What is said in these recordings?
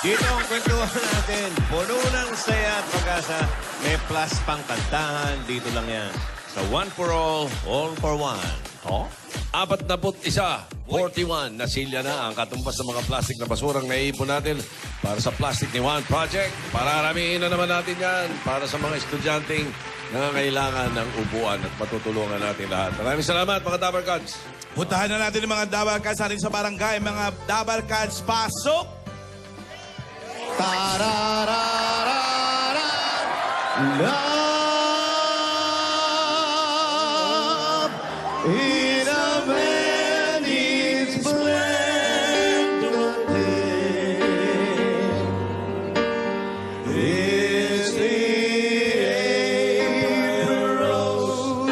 Dito ang kwentuhan natin. Puno ng saya at pag-asa. May plus pang kantahan. Dito lang yan. Sa One for All for One. Oh? 41, 41 na silya na ang katumbas ng mga plastic na basurang naiipon natin para sa Plastic ni Juan Project. Pararamihin na naman natin yan para sa mga estudyanteng nangangailangan ng upuan at matutulungan natin lahat. Maraming salamat mga Dabar Cards. Puntahan na natin yung mga Dabar Cards natin sa barangay. Mga Dabar Cards, pasok! Tarararara, love in a many splendor day. It's the April rose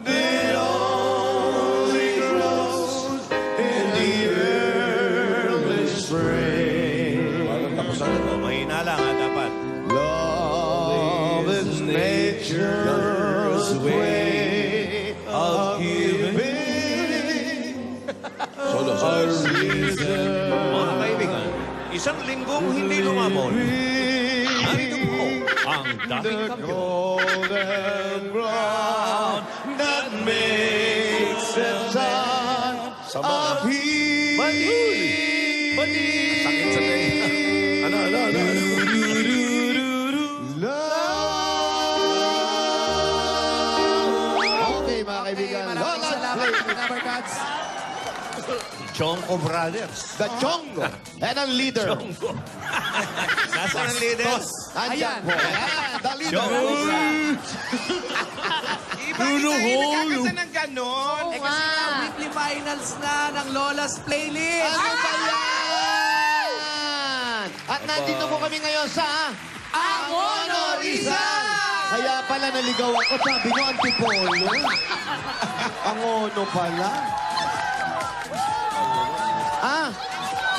that only grows in the early spring. Oh, mahina lang ha, dapat. Love is nature's way of giving Solo. a reason. Mga kaibigan, isang linggong hindi lumamon. Narito po ang dating The kampiyon. golden brown that makes the sun of heat. Sakit sa tenga. Ano? Okay, mga kaibigan. Maraming Lola salamat Play. sa Dabar Cards. Chonko Brothers. The Chongo. And ang leader. Nasaan ang leader? Andyan po. Ayan, the leader. Iba hindi tayo nagkakanta ng ganon. Eh kasi nga, weekly finals na ng Lola's Playlist. Ano ba yan? At nandito po kami ngayon sa Angono Rizal! Kaya pala naligaw ako. Sabi nyo, Antipolo. Angono pala. Ah,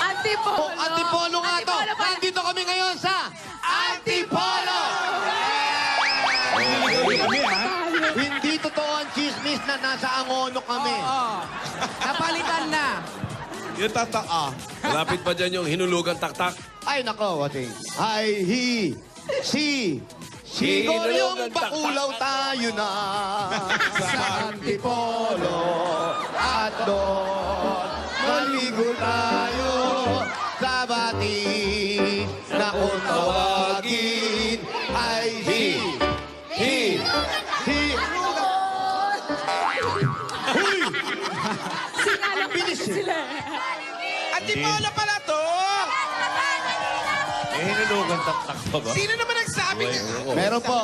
Antipolo. Antipolo nga to. Nandito kami ngayon sa Antipolo. Hindi totoo ang chismis na nasa Angono kami. Oo. Napalitan na. Yung tataa. Malapit pa dyan yung hinulugan taktak. Ay, nako, wating. Ay, siguro yung bakulaw tayo na sa Antipolo. At doon, maligo tayo sa bati na kung tawagin ay Sinalang Bilis eh. sila. Antipolo pala to. Eh, hinulugan taktak pa ba? Sino naman nagsabi niya? Meron po.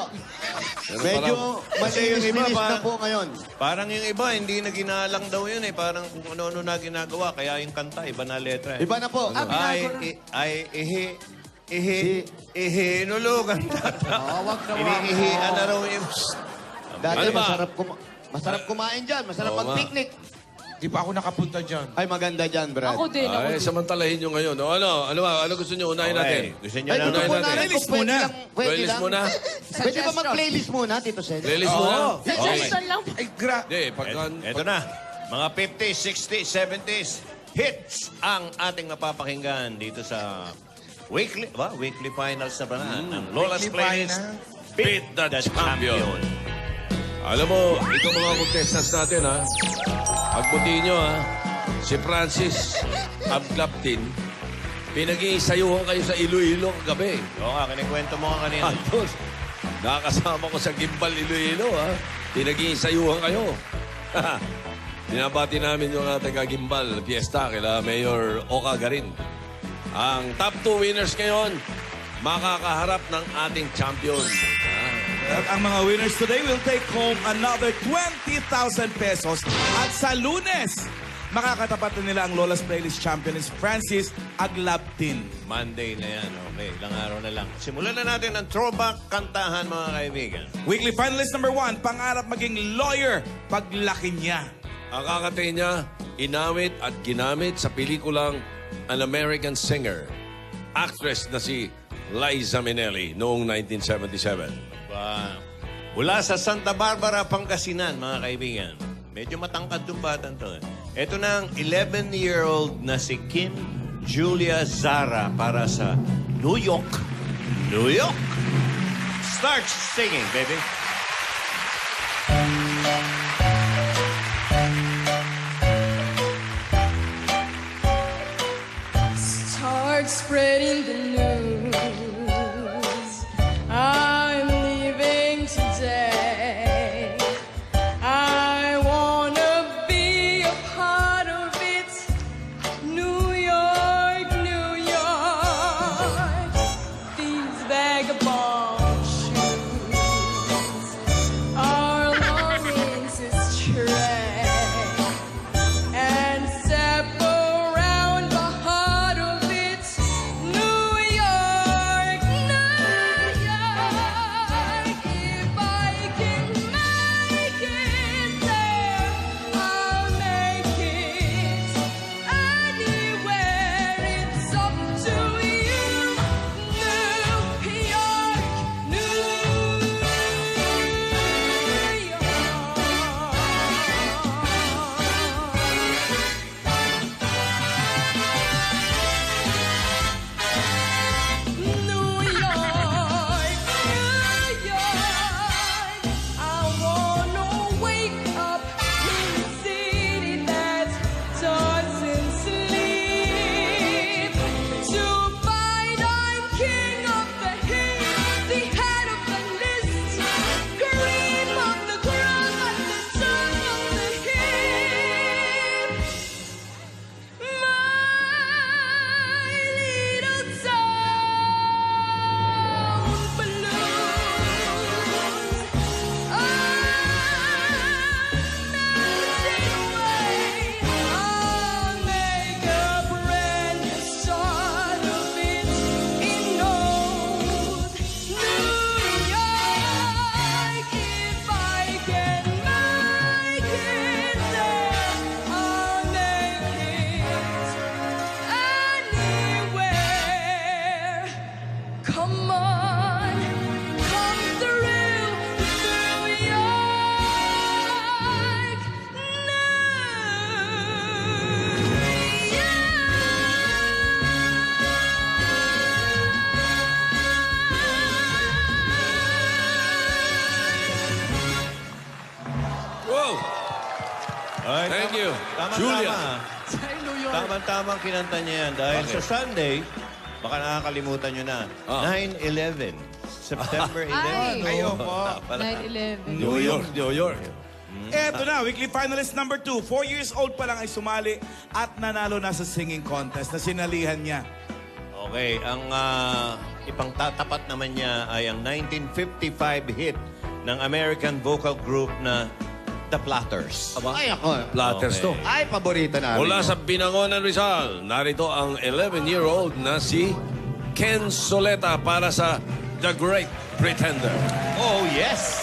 Medyo yung iba malinis pa- na po ngayon. Parang yung iba, hindi na ginalang daw yun eh. Parang kung ano-ano na ginagawa. Kaya yung kanta, iba na letra eh. Iba na po. Hinulugan taktak. Wag na wag. Iniihian na raw yung... Dati Ano ba? masarap kumain dyan. Masarap Oo nga. mag-picnic. Di pa ako nakapunta dyan. Ay, maganda dyan, Brad. Ako din, ako Ay, din. samantalahin nyo ngayon. O, ano gusto nyo? Unahin natin. Gusto niyo Ay, na dito Unahin po natin. namin. Playlist Pwede muna. lang. Pwede Playlist lang. muna. Pwede ba mag-playlist muna, Tito Sen? Playlist muna. Suggestion lang. Ay, Hindi, pagka... Ito na. Mga 50s, 60s, 70s hits ang ating mapapakinggan dito sa weekly finals na pala ng Lola's Weekly Playlist. Beat the Champion. Alam mo, itong mga contestants natin, ha? Pagbuti nyo, ha? Si Francis Ablaptin, pinag-iisayuhan kayo sa Iloilo kagabi. Oo nga, kinikwento mo nga kanina. Andun, nakakasama ko sa Gimbal Iloilo, ha? Pinag-iisayuhan kayo. Dinabati namin yung ating Gimbal Fiesta kila Mayor Oka Garin. Ang top 2 winners ngayon, makakaharap ng ating champion. At ang mga winners today will take home another 20,000 pesos. At sa Lunes, makakatapat na nila ang Lola's Playlist champion is Francis Aglaptin. Monday na yan. Okay, ilang araw na lang. Simulan na natin ang throwback kantahan, mga kaibigan. Weekly finalist number 1, pangarap maging lawyer paglaki niya. Ang kakatay niya, inawit at ginamit sa pelikulang An American Singer. Actress na si Liza Minnelli noong 1977. Mula sa Santa Barbara, Pangasinan, mga kaibigan. Medyo matangkad yung batang to. Ito na ang 11-year-old na si Kim Julia Zara para sa New York. New York. Start singing, baby. Start spreading the news. I'm leaving today. I wanna be a part of it. New York, New York. These vagabond shoes are longing to stray and step around the heart of it. New York, New York. If I can make it there, I'll make it anywhere. It's up to you. New York, New New York, New York. I wanna wake up in a city that doesn't sleep. To find I'm king of the hill, the head of the list, cream of the crop at the top of the heap. My little town blues are melting away. I'll make a brand new start of it in old New York. If I can make it there, I'll make it anywhere. Come on, come through New York, Wow! Ay, Thank you. Tama, Julia. Tama-tamang kinanta niya yan dahil Bakit? sa Sunday, baka nakakalimutan nyo na, Ah. 9/11. September 11. Ay. Ayoko. 9/11. New York, New York. Eto na, weekly finalist number 2. 4 years old pa lang ay sumali at nanalo na sa singing contest na sinalihan niya. Okay, ang ipangtatapat naman niya ay ang 1955 hit ng American vocal group na The Platters. Ay, ako. Platters to. Ay, paborito namin. Mula sa Binangonan Rizal, narito ang 11-year-old na si Ken Soleta para sa The Great Pretender. Oh, yes!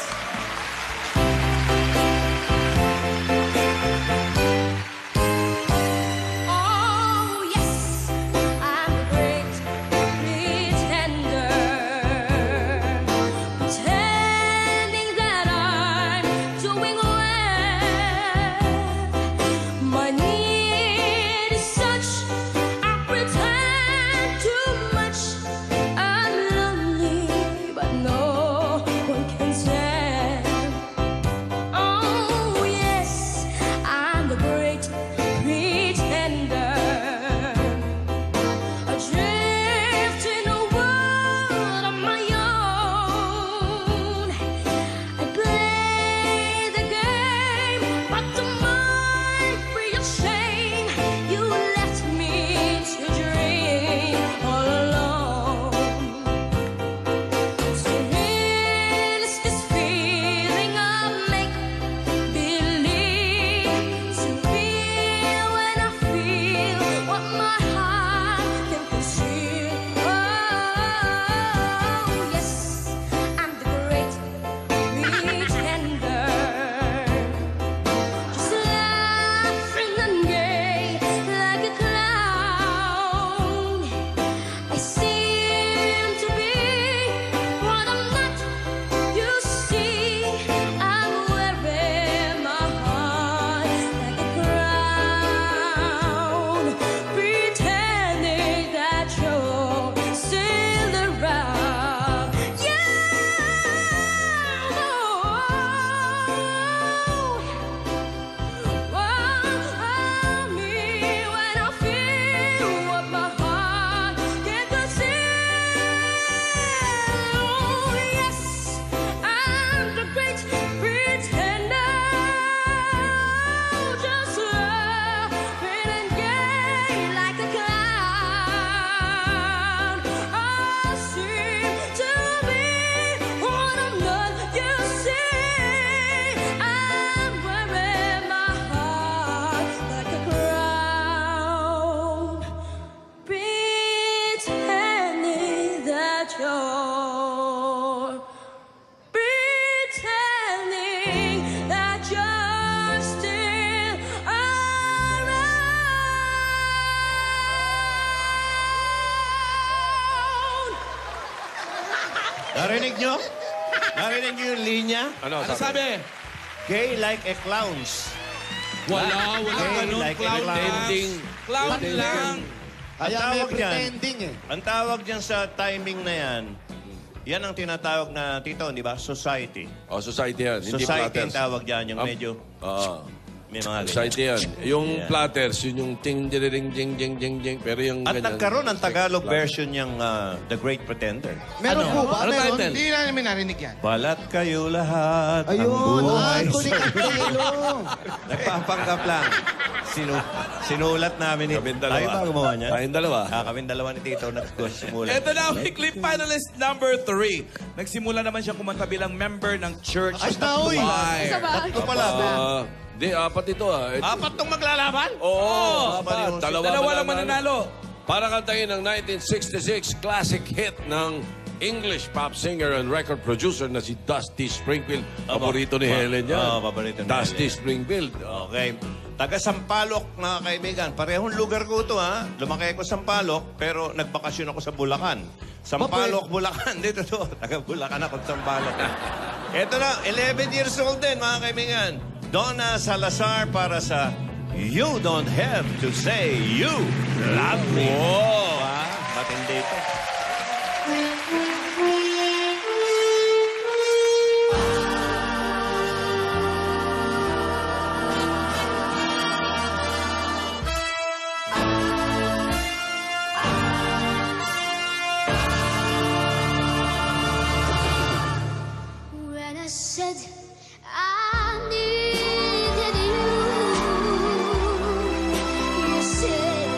oh yes, I'm the great pretender, pretending that I'm doing well. My need is such, I pretend too much. I'm lonely, but no one can tell. Narinig nyo? Narinig nyo yung linya? Ano Ano sabi? Gay like a clowns. Wala Gay ganun. like a Clown lang. Pretending. Clown lang. Kaya may tawag dyan. pretending eh. Ang tawag dyan sa timing na yan, yan ang tinatawag na, Tito, di ba? Society. Oh, society yan. Hindi Society platters. ang tawag dyan, yung medyo may mga ganyan. Society yan. Yung Yeah. platters, yun yung ting, ding, jing, jing, jing, jing. Pero yung At ganyan. nagkaroon ng Tagalog version niyang The Great Pretender. Meron po ba? Ano Meron? title? Hindi namin narinig yan. Balat kayo lahat ang Ayun, buhay. Anthony Castelo. Nagpapanggap lang. Sinulat namin Kaming dalawa. Tayo ba gumawa niya? Tayong dalawa. Kaming dalawa ni Tito nag-simulat. Ito na, weekly finalist number 3. Nagsimula naman siya kumanta bilang member ng Church Ay, of the uy. Choir. Sa bahay. Ito pala. Di, apat ito ah. Apat tong maglalaban? Oo, apat. Dalawa lang mananalo. Para kantahin ang 1966 classic hit ng English pop singer and record producer na si Dusty Springfield. Paborito ni Helen yan. Oo, paborito ni Dusty Helen. Springfield. Okay. Taga Sampaloc, mga kaibigan. Parehong lugar ko ito, ha? Lumaki ako sa Sampaloc, pero nagbakasyon ako sa Bulacan. Sampaloc, Bulacan. Dito to. Taga Bulacan ako, Sampaloc. Ito na, 11 years old din, mga kaibigan. Donna Salazar para sa You Don't Have to Say You Love Me. Wow! Matindi ito. When I said I needed you, you said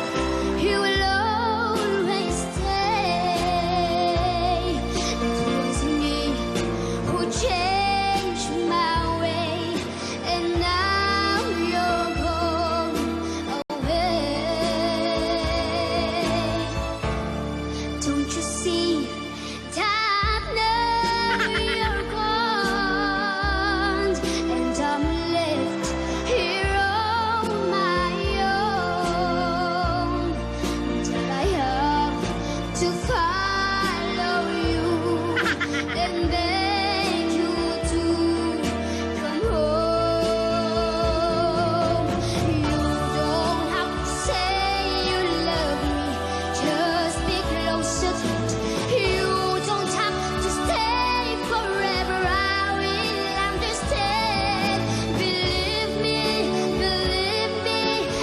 you will always stay. It was me who changed my way, and now you're gone away. Don't you see that now you're gone, and I'm left here on my own, and I have to follow you and beg you to come home. You don't have to say you love me, just be closer to me. You don't have to stay forever, I will understand. Believe me,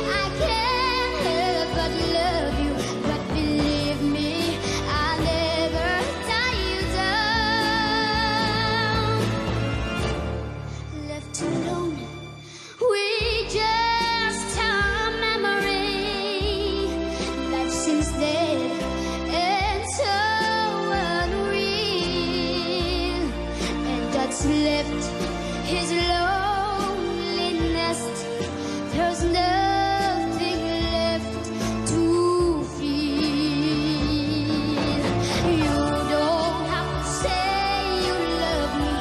I can't help but love you. But believe me, I'll never tie you down. Left alone with just a memory that seems dead and so unreal, and that's left his lonely nest. There's nothing left to feel. You don't have to say you love me,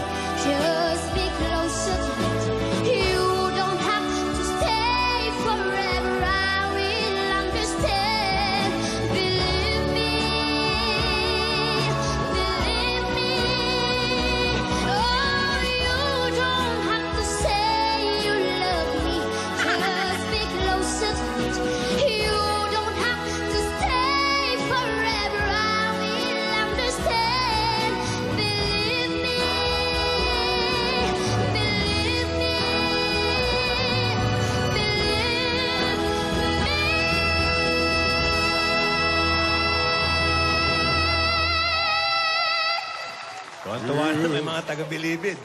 just be closer to me. You don't have to stay forever, I will understand. Believe me, oh, you don't have to say you love me, just be closer to me. You don't have to stay forever, I will understand. Believe me, believe me. Tuwan-tuwa na may mga taga-bilibid.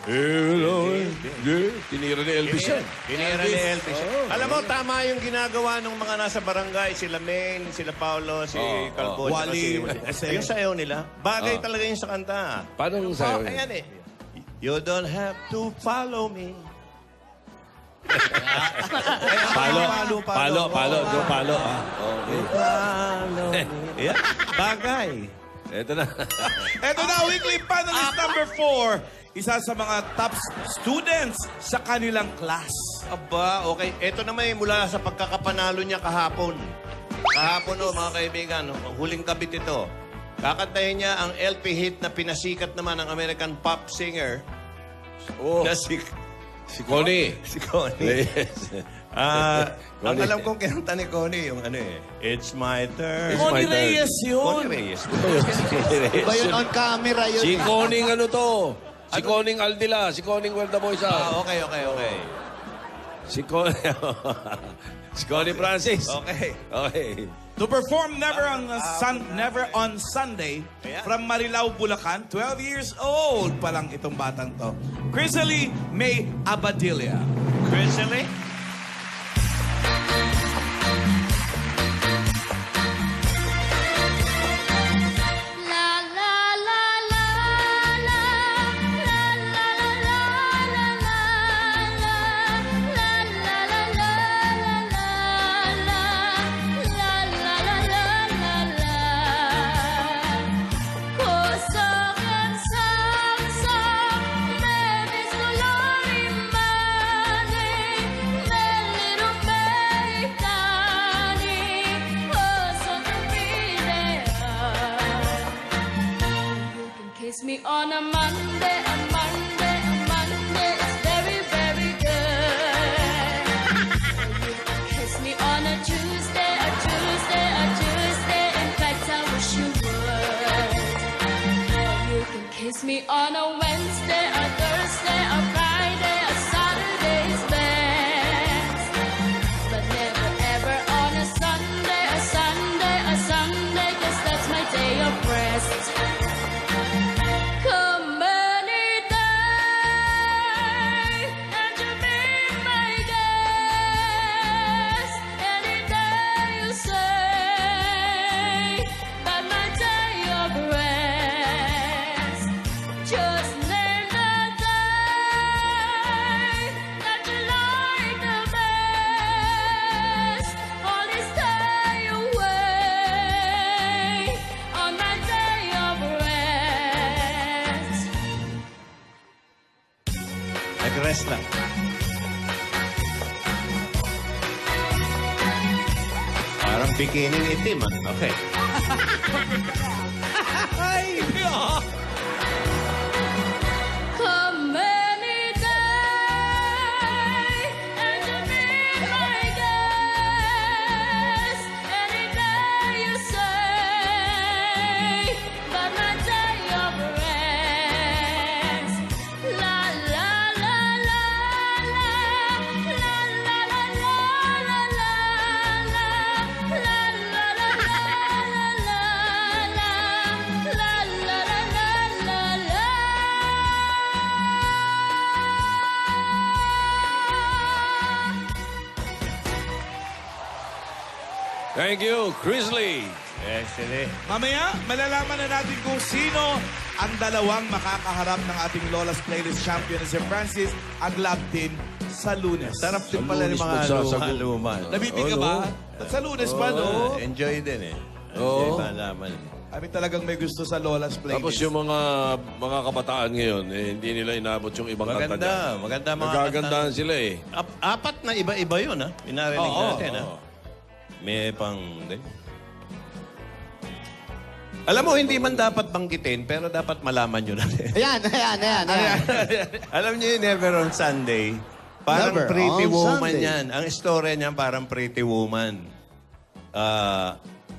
Tinira ni Elvis yan. Tinira ni Elvis. Alam mo, tama yung ginagawa ng mga nasa barangay. Sila Maine, sila Paulo, si Calvo. tsaka Wally, si yung sayaw nila, bagay talaga yung sa kanta. Paano ang sayo? Ayan eh. You don't have to follow me. Palo. Palo. Yung palo. Okay. Follow me. Yeah, bagay. Ito na. Ito na, weekly finalist number 4. Isa sa mga top students sa kanilang class. Aba, okay. Ito naman mula sa pagkakapanalo niya kahapon. Kahapon, mga kaibigan, huling kabit ito. Kakantahin niya ang LP hit na pinasikat naman ng American pop singer Oh, na si Connie. Connie. Yes. Ang Connie. alam kong kinanta ni Connie, yung ano eh, It's My Turn. It's Connie my turn. Reyes yun. Connie Reyes. Iba yun on camera yun. Si Coning ano to? Si Coning Aldila, si Coning Werdaboysa. Okay. Si Coning... si Connie Francis. Okay. Okay. To perform Never on Sunday Kaya? from Marilao, Bulacan. 12 years old pa lang itong batang to. Crisalie May Abadilla. Crisalie? La la la la la la la la la la la la la la Kiss me on a Monday, a Monday, a Monday. It's very, very good. You can kiss me on a Tuesday, a Tuesday, a Tuesday. In fact, I wish you would. You can kiss me on a Wednesday, a Thursday, a Friday, a Saturday's best. But never ever on a Sunday, a Sunday, a Sunday. 'Cause that's my day of rest. Come any day, and you be my guest. Any day you say, but my day of rest. Just name the day that you like the best. Only stay away on my day of rest. Nag-rest lang. Parang bikining itim, ah. Okay. Come any day, and you be my guest. Any day you say, but my day of rest. La la la la la la la la la la la la la Thank you, Crisalie. Actually. Mamaya, malalaman na natin kung sino ang dalawang makakaharap ng ating Lola's Playlist champion na si Francis ang lab team sa Lunes. Sarap din pala ng mga magsasagot. luma. Nabibig ka ba? Sa Lunes pa, no? Enjoy din eh. Oo. Enjoy malaman. Kami talagang may gusto sa Lola's Playlist. Tapos yung mga kabataan ngayon, hindi nila inabot yung ibang kanta niya. Maganda mga Nagagandahan sila eh. Apat na iba-iba yun, ha? Pinarinig natin, ha? May pang... Alam mo, hindi man dapat banggitin, pero dapat malaman nyo natin. Ayan. Alam niyo yung Never on Sunday? Parang Never Pretty on Woman Sunday. yan. Ang istorya niyan parang Pretty Woman.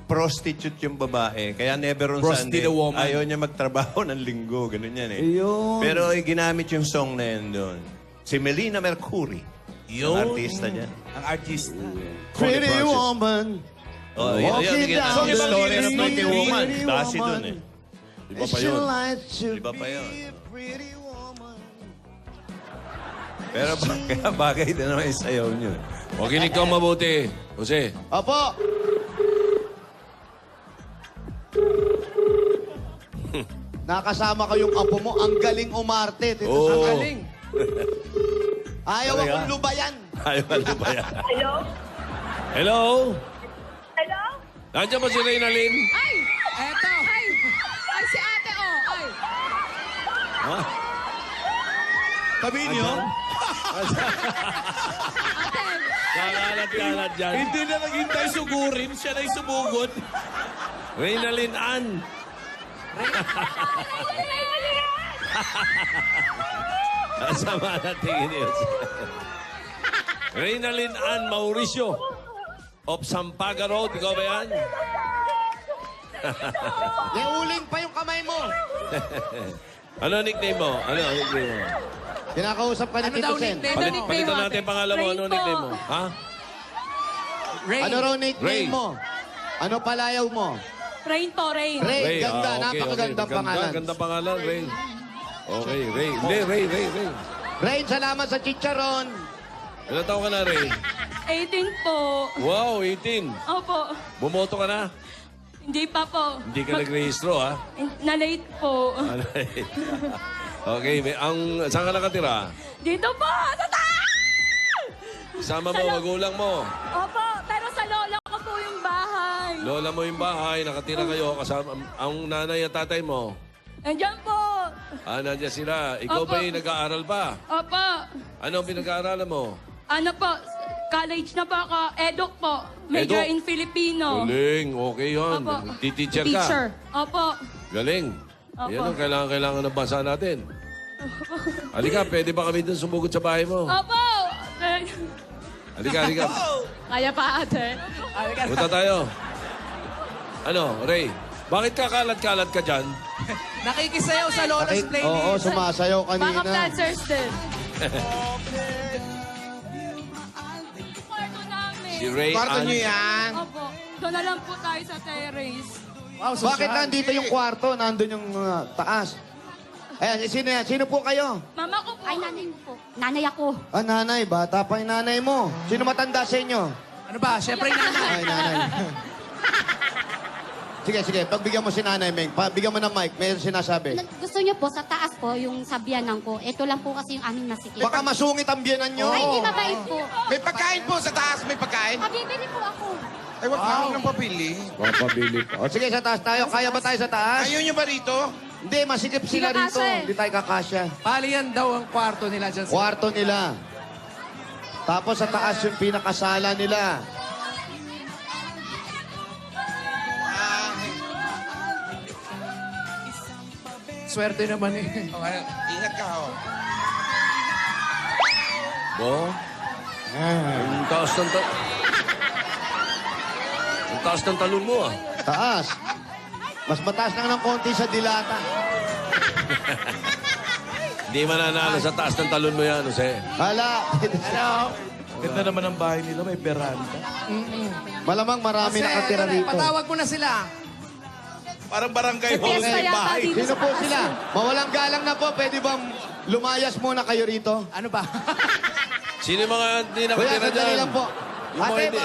Prostitute yung babae. Kaya Never on Prostitute Sunday, woman. ayaw niya magtrabaho ng linggo. Ganun yan eh. Ayun. Pero ginamit yung song na yan doon. Si Melina Mercury. Yun. Ang artista niyan. Ang artista. Pretty Francis. woman. Oh, yun, Walking yun. down Ang the story ng street, Pretty Woman. Pretty Dasi woman. doon eh. Iba pa She yun. likes to Iba pa yun. be a pretty woman. Pero kaya bagay din naman yung sayaw niyo. O kinig kang mabuti, Jose. Opo. Nakasama ko yung apo mo. Ang galing umarte. Tito. Oo. Ang galing. Ayaw akong lubayan. Ayaw ano ba yan? Hello? Hello? Hello? Nandiyan ba si Reynalyn? Ay! Eto! Ay! Ay, si ate, oh! Ay! Ha? Tabi niyo, Ate! Kakalat-kalat dyan. hindi na naghintay sugurin. Siya na yung sumugod. Reynalyn Ann. Ang sama na tingin niyo. Reynalyn Ann Mauricio of Sampaga Road. Ikaw ba yan? Iuling pa yung kamay mo. Ano nickname mo? Ano nickname mo? Kinakausap ka ni Ano Tito daw Sen. nickname? Palitan natin ang pangalan mo. Ano Rain nickname po. mo? Ha? Ray. Ano raw nickname Ray. mo? Ano palayaw mo? Rain po, Rain. Ray, ganda. okay, Napakagandang okay. pangalan. Ganda pangalan, Ray. Okay, Ray. Hindi, Ray. Ray, salamat sa chicharon. Ilan taon ka na, Ray? 18 po. Wow, 18. Opo. Bumoto ka na? Hindi pa po. Hindi ka nag-rehistro, ha? Na-late po. Okay, saan ka nakatira? Dito po! Sa taas! Sama mo, magulang mo. Opo, pero sa lola ko po yung bahay. Lola mo yung bahay, nakatira kayo, kasama ang nanay at tatay mo. Nandiyan po. Nandiyan sila. Ikaw Opo. ba yung nag-aaral pa? Opo. Ano ang pinag-aaralan mo? Ano po, college na po ako. Eduk po. Major Eduk? in Filipino. Galing, okay yun. Opo. Teacher ka. Teacher. Opo. Galing. Opo. Yan ang kailangan ng bansa natin. Halika, pwede ba kami dun sumugod sa bahay mo? Opo. Halika. Kaya pa, ate. Punta tayo. Ano, Ray? Bakit kakalat-kalat ka dyan? Nakikisayaw sa Lola's playlist. Oo, sumasayaw Baka kanina. dancers din. Kwarto namin. Si Ray Ann. yan. Opo. Doon na lang po tayo sa terrace. Wow, Bakit nandito yung kwarto? Nandun yung taas. Ayan, sino yan? Sino po kayo? Mama ko po. Ay, nanay po. Nanay ako. Ah, nanay. Bata pa yung nanay mo. Sino matanda sa inyo? Ano ba? Siyempre nanay. Ay, nanay. Sige. Pagbigyan mo si nanay, Meng. Bigyan mo ng mic. May sinasabi. Gusto niyo po, sa taas po, yung sabianan ko. Ito lang po kasi yung aming masikip. Baka masungit ang biyanan nyo. Ay, hindi mabait po. May pagkain po sa taas, may pagkain. Pabibili po ako. Ay, wag wow. Nang papili. Papabili pa. O, sige, sa taas tayo. Kaya ba tayo sa taas? Ayaw nyo ba rito? Hindi, masikip sila Hindi rito. kakasya eh. Hindi tayo kakasya. Bali yan daw ang kwarto nila dyan. Kwarto nila. Tapos sa taas yung pinakasala nila. Swerte naman eh. Okay, ingat ka, ho. Bo? Ang taas ng Ang taas ng talon mo, ah. Taas. Mas mataas lang ng konti sa dilata. Hindi mananalo sa taas ng talon mo yan, Jose. Hala. Ganda naman ang bahay nila, may veranda. Malamang marami nakatira rito. Patawag mo na sila. Parang barangay hall Fiesta na yung yata bahay. dito Sino sa po taas. sila? Mawalang galang na po. Pwede bang lumayas muna kayo rito? Ano ba? Sino yung mga hindi Kuya, nakatira sandali dyan? lang po. Yung mga Ate, hindi.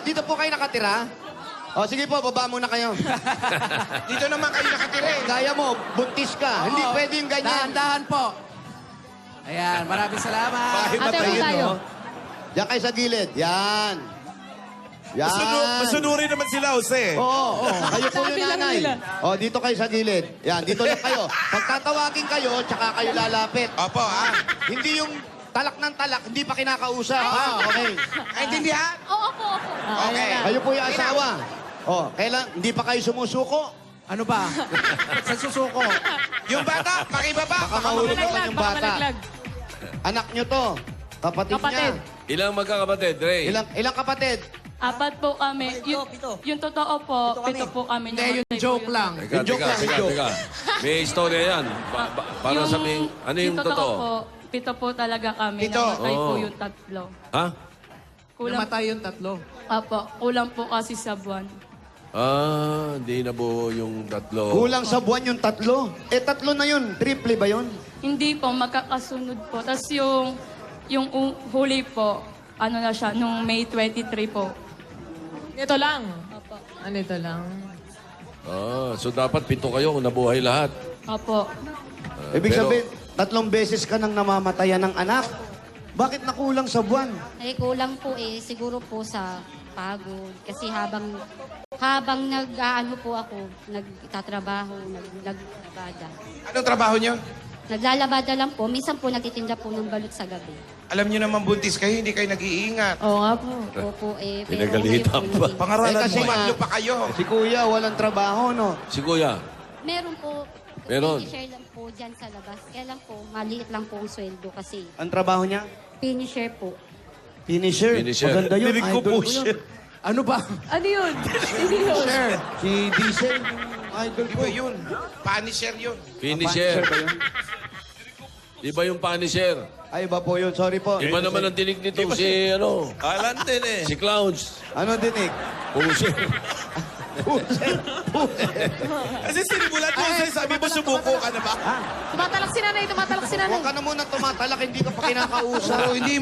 dito po kayo nakatira? O, sige po, baba muna kayo. Dito naman kayo nakatira eh. Gaya mo, buntis ka. Hindi Oo. pwede yung ganyan. Dahan-dahan po. Ayan, maraming salamat. Bahay ba Ate, tayo, wala tayo. no? Diyan kayo sa gilid. Yan. Yan. Masunurin naman sila, Jose. Oo, kayo po yung Sabi lang nanay. nila. O, dito kayo sa gilid. Yan, dito lang kayo. Pag tatawagin kayo, tsaka kayo lalapit. Opo, ha? Hindi yung talak ng talak, hindi pa kinakausap. Ha? Okay. Ay, intindihan? Oo po. Okay. Kayo po yung asawa. O, kailan, hindi pa kayo sumusuko? Ano ba? Sa susuko. Yung bata, makibaba. Baka mahulog naman Malaglag, yung baka bata. malaglag. Anak nyo to. Kapatid, Kapatid. niya. Ilang magkakapatid, Ray? Ilang kapatid? 4 po kami. Yung totoo po, 7 po kami. Hindi, yung joke lang. Teka, Yung joke lang, yung joke. teka. May istorya yan. Para sa may... Ano yung totoo? po, 7 po talaga kami. 7? Namatay po Oo. yung 3. Ha? Kulang, Namatay yung tatlo. Apo, kulang po kasi sa buwan. Hindi nabuo yung tatlo. Kulang sa buwan yung 3. Eh, 3 na yun. Triple ba yun? Hindi po, magkakasunod po. Tapos yung huli po, ano na siya, nung May 23 po. Ito lang. Apo. Ano ito lang? So dapat 7 kayo kung nabuhay lahat. Apo. Ibig pero- sabihin, 3 beses ka nang namamatayan ng anak. Bakit nakulang sa buwan? Ay, kulang po eh. Siguro po sa pagod. Kasi habang nag-aano po ako, nagtatrabaho, naglalabada. Anong trabaho nyo? Naglalabada lang po. Minsan po nagtitinda po ng balot sa gabi. Alam nyo naman buntis kayo, hindi kayo nag-iingat. Oo nga po. Opo eh. Pinagalitan ngayon po pa. hindi. Pangaralan Eh, kasi mo. nga, Madlo pa kayo. si kuya walang trabaho, no? Si Kuya. Meron po. Meron. Finisher lang po dyan sa labas. Kaya lang po, maliit lang po ang sweldo kasi Ang trabaho niya? finisher po. Finisher. Finisher. Maganda yun. Dinig ko Idol po ko siya. yun. Ano ba? Ano yun? Hindi yun. Si Diesel. Idol Di ko. ba yun? Punisher yun. Finisher. Ba yun? Iba yung Punisher. Ay, iba po yun. Sorry po. Iba naman ang dinig nito si, ano, Alan din eh. si Clowns. Ano dinig? Pusher. Kasi sinimulan mo, sabi mo sumuko ka na ba? Tumatalak si nanay, tumatalak si nanay. Huwag ka na muna tumatalak. Hindi ka pa kinakausap. So, hindi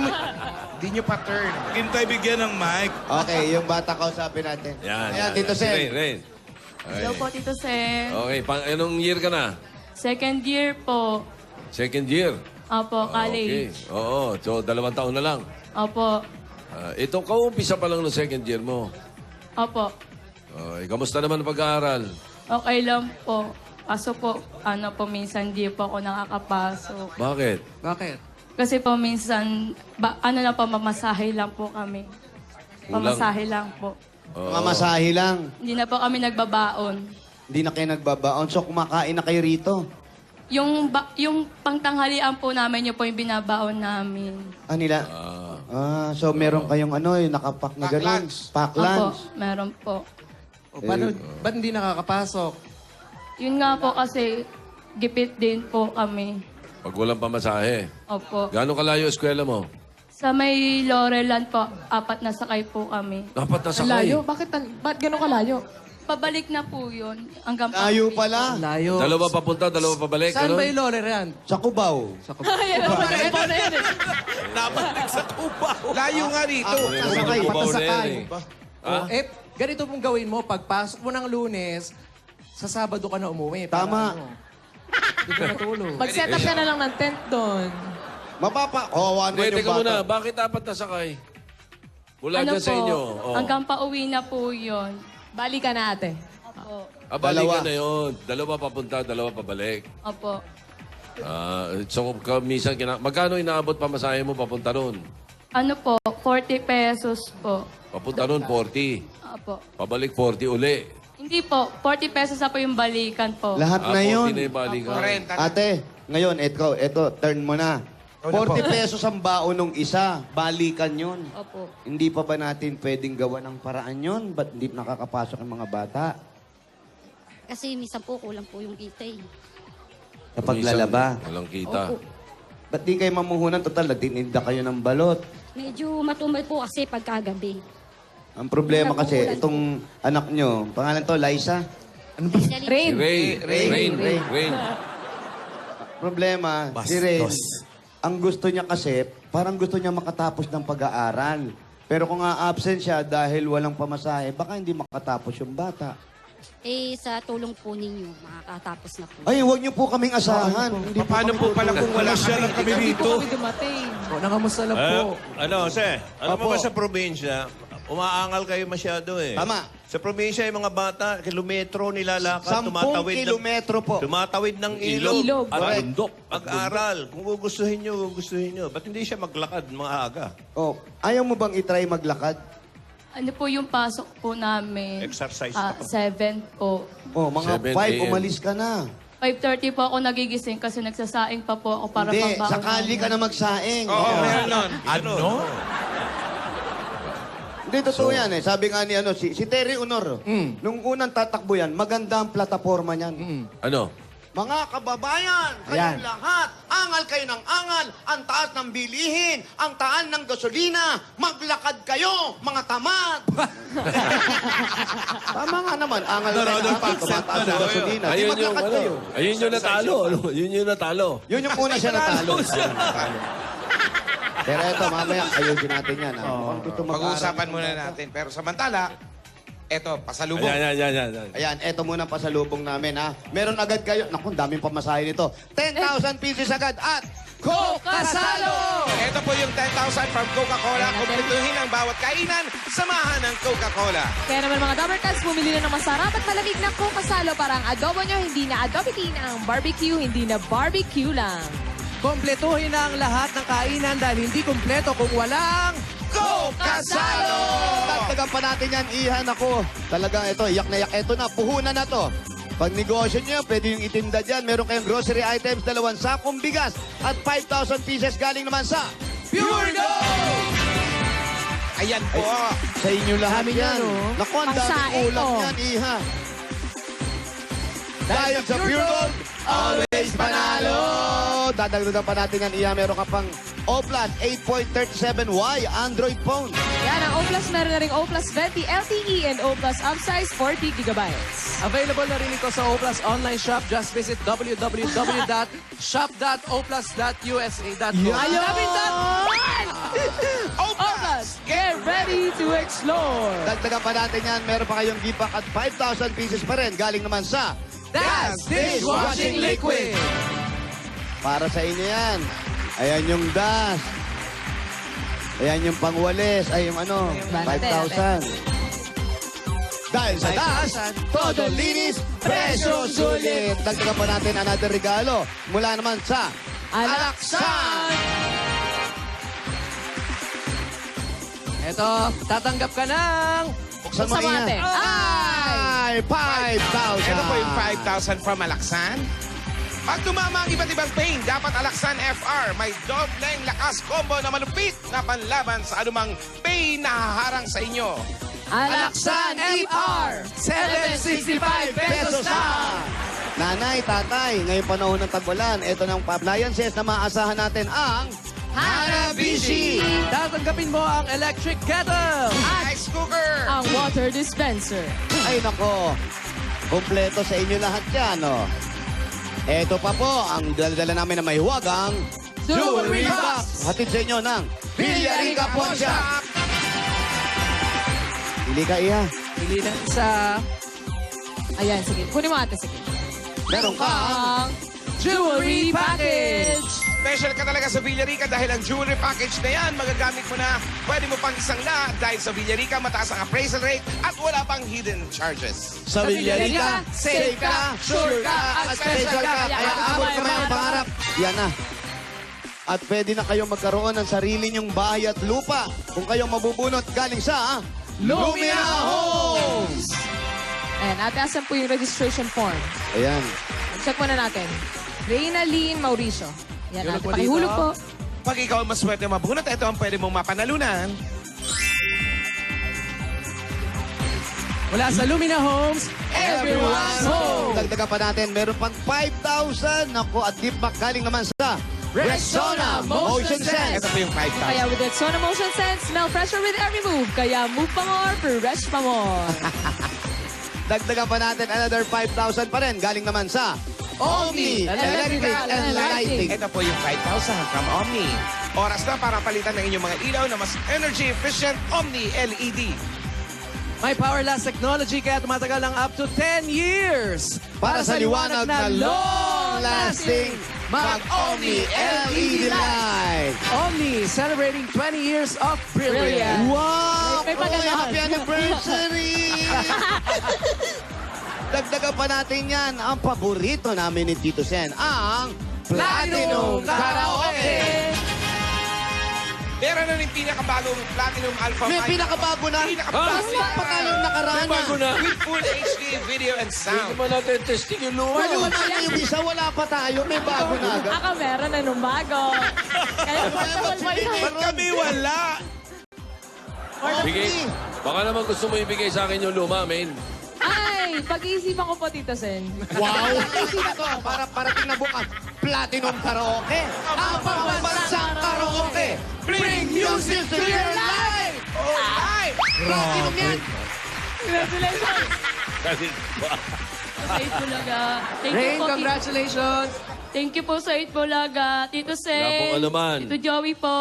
nyo pa turn. Hintay bigyan ng mic. Okay, yung bata kausapin natin. Yan. Ayan, Tito Si Rain, Sen. Rain. Hello po, Tito Sen. Okay, anong year ka na? Second year po. Second year. Opo, Okay. college. Oo, so 2 taon na lang. Opo. Ito, kaumpisa pa lang ng second year mo. Opo. Okay, kamusta naman ang pag-aaral? Okay lang po. Kaso po, minsan di po ako nakakapasok. Bakit? Bakit? Kasi po minsan, lang po, mamasahe lang po kami. Kulang. Pamasahe lang po. Mga masahe lang. Hindi na po kami nagbabaon. Hindi na kayo nagbabaon. So, kumakain na kayo rito. Yung pangtanghalian po namin, yun po yung binabaon namin. Nila? So meron kayong yung nakapak na Pack gano'n? lunch. Pack Opo, lunch. meron po. O, ba't hindi nakakapasok? Yun nga po kasi, gipit din po kami. Pag walang pamasahe. Opo. Gaano kalayo eskwela mo? Sa may Laurelland po, 4 na sakay po kami. Dapat na Ang sakay. layo. Ba't gano'n kalayo? Pabalik na po yun. Hanggang Layo pauwi. pala. Layo. Dalawa papunta, dalawa pabalik. Saan ganun? ba yung Loreran? Sa Cubao. Ay, ano ba? Ito na yun eh. Nabalik sa Cubao. Layo nga rito. Pasakay. Cubao na yan Patasakay. eh. Oh, ganito mong gawin mo. Pagpasok mo ng Lunes, sa Sabado ka na umuwi. Para Tama. ano, Hindi ka natulog. Mag-set up ka na lang ng tent doon. Kawawa naman Hindi, yung teka bata. muna. Bakit 4 na sakay? Mula Ano dyan sa po, inyo. Oh. hanggang pauwi na po yun. Bali ka na ate. Opo. Balikan Dalawa. na yun. Dalawa papunta, dalawa pabalik. Opo. So, minsan, magkano inaabot pamasahe mo papunta ron? Ano po, 40 pesos po. Papunta ron, 40. Opo. Pabalik, 40 uli. Hindi po, 40 pesos na po yung balikan po. Lahat na 40 yun. na yung balikan. 40. Ate, ngayon, eto, turn mo na. 40 pesos ang baon ng isa. Balikan yun. Opo. Hindi pa ba natin pwedeng gawa ng paraan yun? Ba't hindi nakakapasok ang mga bata? Kasi minsan po kulang po yung kita eh. Sa paglalaba. Minsan, walang kita. Opo. Ba't di kayo mamuhunan? Total, nagtininda kayo ng balot. Medyo matumay po kasi pagkagabi. Ang problema kasi, itong anak nyo, pangalan to, Liza? Rain. Rain. Problema, si Ren, ang gusto niya kasi, parang gusto niya makatapos ng pag-aaral. Pero kung absent siya dahil walang pamasahe, baka hindi makatapos yung bata. Eh, sa tulong po ninyo, makakatapos na po. Ay, huwag niyo po kaming asahan. Hindi Paano po pala kung wala Siya lang kami Hindi dito. po kami dumating. O, nangamusta lang po. Jose, alam mo Opo. ba sa probinsya, umaangal kayo masyado eh. Tama. Sa probinsya, yung mga bata, kilometro nilalakad, 10 tumatawid kilometro po. Tumatawid ng ilog. Ilog. At Correct. bundok. Pag-aral. Kung gugustuhin nyo. Ba't hindi siya maglakad maaga? Oh, ayaw mo bang itry maglakad? Ano po yung pasok po namin? Exercise pa po. 7 po. Oh, mga 7 5, a.m. umalis ka na. 5:30 po ako nagigising kasi nagsasaing pa po ako para Hindi, pambaon sakali ka namin. na magsaing. Oo, meron nun. Ano? Hindi, totoo yan eh. Sabi nga ni si Terry Honor, nung unang tatakbo yan, maganda ang plataforma niyan. Ano? Mga kababayan, kayong lahat, angal kayo ng angal, ang taas ng bilihin, ang taan ng gasolina, maglakad kayo, mga tamad. Tama nga naman, angal kayo ng angal, tumataas ng gasolina. Di Ayun yung, maglakad kayo. ayun yung natalo. Yun yung natalo. Yun yung una siya natalo. Pero eto, mamaya, ayusin natin yan. Mukhang gusto mag-aral. Pag-uusapan muna natin. Pero samantala, eto, pasalubong. Ayan. Ayan, eto muna ang pasalubong namin, ha. Meron agad kayo, naku, daming pamasahe nito. 10,000 pieces agad at Kasalo! Ito po yung 10,000 from Coca-Cola. Kumpletuhin ang bawat kainan, samahan ng Coca-Cola. Kaya naman mga Dumbercats, bumili na ng masarap at malamig na Coca-Salo para ang adobo nyo hindi na adobe teen, ang barbecue hindi na barbecue lang. Kompletuhin na ang lahat ng kainan dahil hindi kompleto kung walang Coca-Salo! Dagdagan pa natin yan, Ihan ako. Talagang ito, iyak na iyak. Ito na, puhunan na to. Pag negosyo nyo, pwede yung itinda dyan. Meron kayong grocery items, 2 sakong bigas at 5,000 pieces galing naman sa Pure Gold! Ayan po. sa inyo lahat Dami yan. yan, oh. Naku, ang daming Pangsaing, ulam oh. yan, Iha. Dahil sa Pure Gold, always panalo! Dadagdagan pa natin yan, Iha. Meron ka pang O Plus 8.37Y Android phone. Yan, ang O Plus meron na ring O Plus 20 LTE and O Plus upsize 40 gigabytes. Available na rin ito sa Oplas online shop. Just visit www.shop.oplas.usa.com. O Plus, get ready to explore! Dagdagan pa natin yan. Meron pa kayong gift pack at 5,000 pieces pa rin. Galing naman sa Das Dishwashing Liquid! para sa inyo yan. Ayan yung Das. Ayan yung pangwalis. Ay, yung ano, 5,000. Dahil sa Das, todo linis, presyo sulit. Dagdagan pa natin another regalo mula naman sa Alaksan. Eto, tatanggap ka ng... Buksan mo Buksan mo, ate. Iha. Ay, 5,000. Ito po yung 5,000 from Alaksan. Pag tumama ang iba't ibang pain, dapat Alaksan FR. May dobleng lakas combo na malupit na panlaban sa anumang pain na haharang sa inyo. Alaksan FR! 765 pesos na! Nanay, tatay, ngayong panahon ng tagwalan, ito ng appliances na maaasahan natin ang Hanabishi! Tatanggapin mo ang electric kettle. Ice cooker! Ang water dispenser. Ay nako, kompleto sa inyo lahat yan, oh. Ito pa po, ang dala namin na may huwagang Jewelry Box! Hatid sa inyo ng Villarica Pawn Shop! Pili ka, Iha. Pili ng isa. Ayan, sige. Kunin mo ate, sige. Meron ka. Ang jewelry package! Special ka talaga sa Villarica dahil ang jewelry package na yan, magagamit mo na. Pwede mo pang isang lahat dahil sa Villarica, mataas ang appraisal rate at wala pang hidden charges. Sa Villarica, safe ka, sure ka, at special ka. Kaya abot ka ang pangarap. Yan na. At pwede na kayong magkaroon ng sarili nyong bahay at lupa kung kayong mabubunot galing sa Lumia Homes! Ayan, ate, asan po yung registration form? Ayan. Check muna natin. Reynalyn Mauricio. Yan, Hulog ate. po Pakihulog dito. po. Pag ikaw ang maswerte mabunot, ito ang pwede mong mapanalunan. Mula sa Lumina Homes, everyone's home! Dagdagan pa natin, meron pang 5,000. Naku, at gift pack galing naman sa Rexona Motion Sense. Ito po yung 5,000. Kaya with Rexona Motion Sense, smell fresher with every move. Kaya move pa more, fresh pa more. Dagdagan pa natin another 5,000 pa rin. Galing naman sa Omni Electric and Lighting. Ito po yung 5,000 from Omni. Oras na para palitan ng inyong mga ilaw na mas energy efficient Omni LED. May Powerlast technology kaya tumatagal ng up to 10 years. Para sa liwanag na long-lasting, mag-Omni LED light. Omni, celebrating 20 years of brilliance. Brilliant. Wow! May paganon. Happy anniversary! Dagdagan pa natin yan. Ang paborito namin ni Tito Sen, ang Platinum Karaoke! Meron na rin pinakabagong Platinum Alpha May 5. pinakabago na. Pinakabago Mas pa nga yung nakaraan May bago na. with full HD video and Hindi sound. naman natin testing yung luma. Pwede naman yung isa, wala pa tayo. May bago na agad. Ako meron na nung bago. Kaya portable pa yun. Kami wala. Bigay. Baka naman gusto mo ibigay sa akin yung luma, men. Ay, pag-iisipan ko po, Tito Sen. Wow! Pag-iisipan ko, para parating na bukas, Platinum Karaoke. Ang pambansang karaoke. Bring music to your life! Alright! Platinum yan! Congratulations! Sa Itbulaga. Thank you Rain, po, Tito. congratulations! Thank you po sa Itbulaga. Tito Wala Sen. pong anuman. Tito Joey po.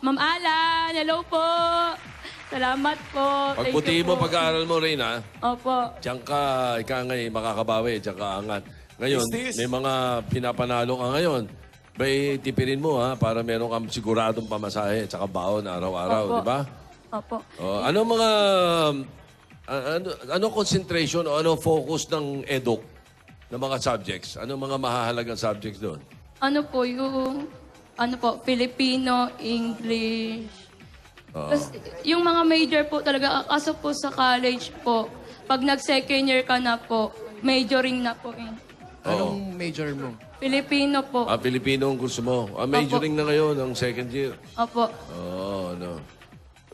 Ma'am Alan, hello po. Salamat po. Thank Pagputihin you mo po. pag-aaral mo rin, ha? Opo. Diyan ka, ika ngay makakabawi, diyan ka angat. Ngayon, may mga pinapanalo ka ngayon. Bay, tipirin mo, ha? Para meron kang siguradong pamasahe, tsaka baon araw-araw, Opo. di ba? Opo. Ano mga... ano concentration o ano focus ng EDUC ng mga subjects? Ano mga mahahalagang subjects doon? Ano po, yung... Ano po, Filipino, English... Tapos, yung mga major po talaga, kaso po sa college po, pag nag-second year ka na po, majoring na po eh. Anong major mo? Filipino po. Pilipino ang gusto mo. Majoring na ngayon, ang second year. Opo. Ano.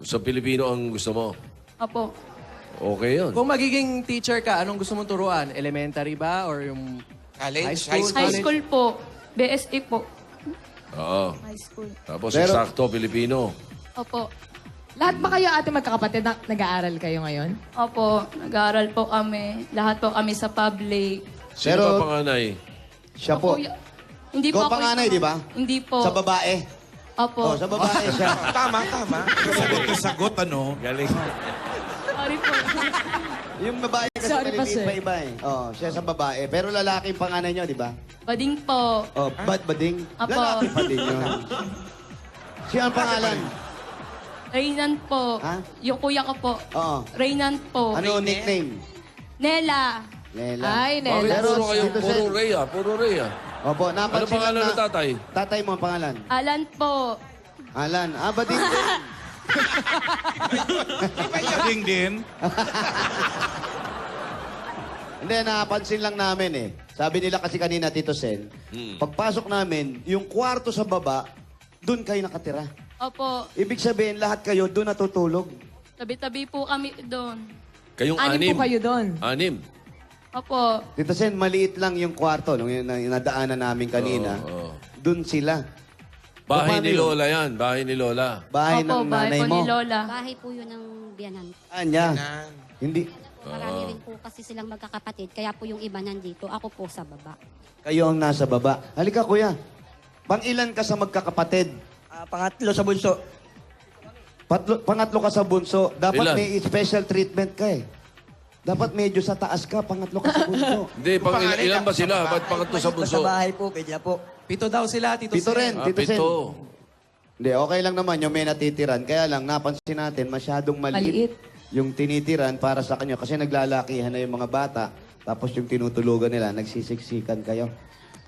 So, Pilipino ang gusto mo. Opo. Okay yun. Kung magiging teacher ka, anong gusto mong turuan? Elementary ba or yung College? high school? High school po. BSE po. Oo. High school. Tapos, Pero- sakto, Pilipino. Opo. Lahat ba kayo ate magkakapatid na nag-aaral kayo ngayon? Opo. Nag-aaral po kami. Lahat po kami sa public. Sino Pero- ba panganay? Siya po. Kuya- Hindi Ikaw po ako panganay, isa- di ba? Hindi po. Sa babae. Opo. Oh, sa babae siya. Tama. Sagot na sagot, ano? Galing. Sorry po. Yung babae kasi Sorry pa, maliliit sir. pa iba eh. Oh, siya sa babae. Pero lalaki yung panganay niyo, di ba? Bading po. Oh, bading. Apo. Lalaki pa din yun. Siya ang pangalan. Reynan po. Ha? Yung kuya ko po. Oo. Reynan po. Ano nickname? Nela. Lela. Ay, Bakit Nela. Pero puro kayo, dito, puro sir. Rhea, puro Rhea? Opo, Ano napansin pangalan lang ng tatay? Tatay mo ang pangalan? Alan po. Alan. Ah, bading din. Ding din. Hindi, napansin lang namin eh. Sabi nila kasi kanina, Tito Sen, pagpasok namin, yung kwarto sa baba, doon kayo nakatira. Opo. Ibig sabihin, lahat kayo doon natutulog. Tabi-tabi po kami doon. Kayong Anim anim. po kayo doon. Anim. Opo. Tito Sen, maliit lang yung kwarto nung yung nadaanan namin kanina. Oo. Doon sila. Bahay Paano ni yun? Lola yan. Bahay ni Lola. Bahay Opo, ng bahay nanay po mo. ni Lola. Bahay po yun ng biyanan. Anya? Hindi. Marami rin po kasi silang magkakapatid. Kaya po yung iba nandito. Ako po sa baba. Kayo ang nasa baba. Halika, kuya. Pang-ilan ka sa magkakapatid? Pangatlo sa bunso. Pangatlo ka sa bunso. Dapat Ilan? may special treatment ka eh. Dapat medyo sa taas ka, pangatlo ka sa bunso. Hindi, ilan ba sila? Ba't pangatlo sa bunso? Sa bahay po, kaya po. 7 daw sila, Tito Pito Sen. rin, Tito Sen. Pito. Hindi, okay lang naman yung may natitiran. Kaya lang, napansin natin, masyadong maliit, Maliit. yung tinitiran para sa kanya. Kasi naglalakihan na yung mga bata. Tapos yung tinutulugan nila, nagsisiksikan kayo.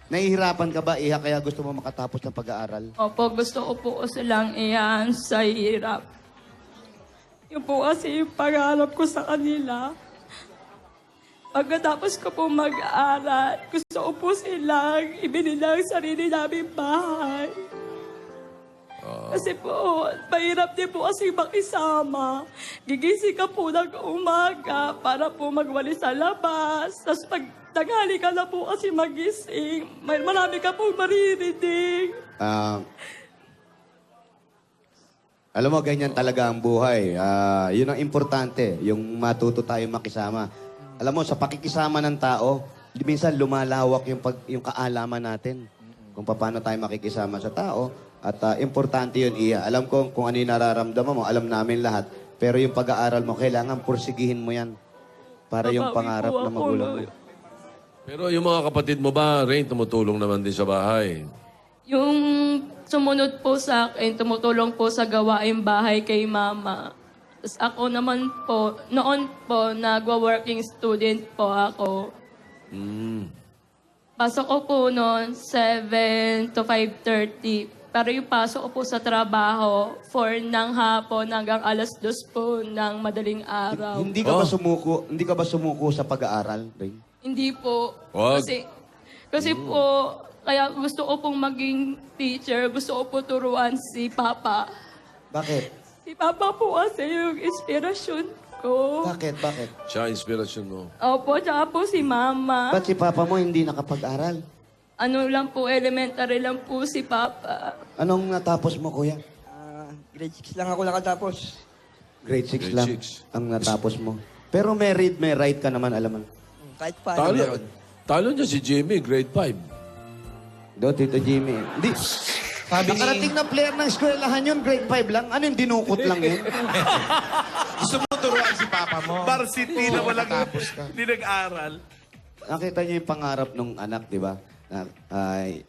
Nahihirapan ka ba, Iha, kaya gusto mo makatapos ng pag-aaral? Opo, gusto ko po silang iyan sa hirap. Yung po kasi yung pangarap ko sa kanila. Pagkatapos ko po mag-aaral, gusto ko po silang ibinilang sarili namin bahay. Kasi po, mahirap din po kasi makisama. Gigising ka po ng umaga para po magwali sa labas. Tapos pag tanghali ka na po kasi magising, marami ka po maririnig. Alam mo, ganyan talaga ang buhay. Yun ang importante, yung matuto tayo makisama. Alam mo, sa pakikisama ng tao, minsan lumalawak yung kaalaman natin kung paano tayo makikisama sa tao. At importante yun, Iya. Alam ko kung ano yung nararamdaman mo, alam namin lahat. Pero yung pag-aaral mo, kailangan pursigihin mo yan para yung Babawi pangarap po na ako, magulang mo. Lord. Pero yung mga kapatid mo ba, Rain, tumutulong naman din sa bahay? Yung sumunod po sa akin, tumutulong po sa gawaing bahay kay mama. Tapos ako naman po, noon po, nagwa-working student po ako. Pasok ko po noon, 7 to 5:30. Pero yung pasok ko po sa trabaho, 4 ng hapon hanggang alas 2 po ng madaling araw. Hindi ka ba sumuko sa pag-aaral, Rain? Hindi po. Wag. Kasi po, kaya gusto ko pong maging teacher. Gusto ko po turuan si Papa. Bakit? Si Papa po kasi yung inspirasyon ko. Bakit? Siya, inspirasyon mo. Opo, tsaka po si Mama. Ba't si Papa mo hindi nakapag-aral? Ano lang po, elementary lang po si Papa. Anong natapos mo, kuya? Grade 6 lang ako nakatapos. Grade 6 Grade lang 6. ang natapos mo. Pero may read, may write ka naman, alam mo. Kahit paano meron. Talo niya si Jimmy, grade 5. Do, Tito Jimmy. Hindi. Sabi ni... Nakarating na player ng eskwelahan yun, grade 5 lang. Ano yung dinukot lang yun? Gusto mo turuan si Papa mo. Varsity na walang Tapos ka. hindi nag-aral. Nakita niyo yung pangarap ng anak, di ba? Na,